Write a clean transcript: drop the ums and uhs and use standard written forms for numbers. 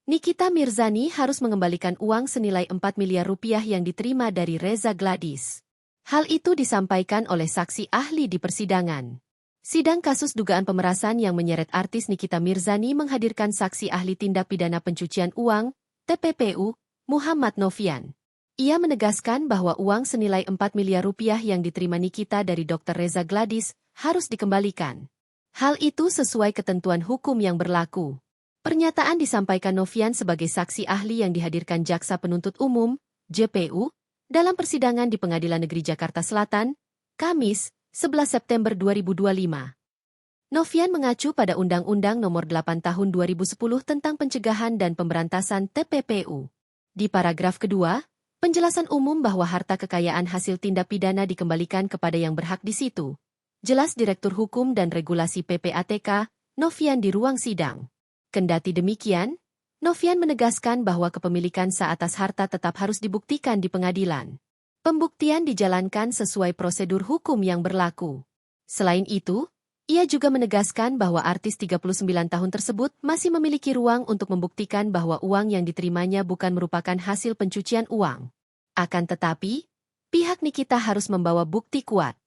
Nikita Mirzani harus mengembalikan uang senilai 4 miliar rupiah yang diterima dari Reza Gladys. Hal itu disampaikan oleh saksi ahli di persidangan. Sidang kasus dugaan pemerasan yang menyeret artis Nikita Mirzani menghadirkan saksi ahli tindak pidana pencucian uang, TPPU, Muhammad Novian. Ia menegaskan bahwa uang senilai 4 miliar rupiah yang diterima Nikita dari Dr. Reza Gladys harus dikembalikan. Hal itu sesuai ketentuan hukum yang berlaku. Pernyataan disampaikan Novian sebagai saksi ahli yang dihadirkan Jaksa Penuntut Umum, JPU, dalam persidangan di Pengadilan Negeri Jakarta Selatan, Kamis, 11 September 2025. Novian mengacu pada Undang-Undang Nomor 8 Tahun 2010 tentang Pencegahan dan Pemberantasan TPPU. Di paragraf kedua, penjelasan umum bahwa harta kekayaan hasil tindak pidana dikembalikan kepada yang berhak di situ. Jelas Direktur Hukum dan Regulasi PPATK, Novian di ruang sidang. Kendati demikian, Novian menegaskan bahwa kepemilikan atas harta tetap harus dibuktikan di pengadilan. Pembuktian dijalankan sesuai prosedur hukum yang berlaku. Selain itu, ia juga menegaskan bahwa artis 39 tahun tersebut masih memiliki ruang untuk membuktikan bahwa uang yang diterimanya bukan merupakan hasil pencucian uang. Akan tetapi, pihak Nikita harus membawa bukti kuat.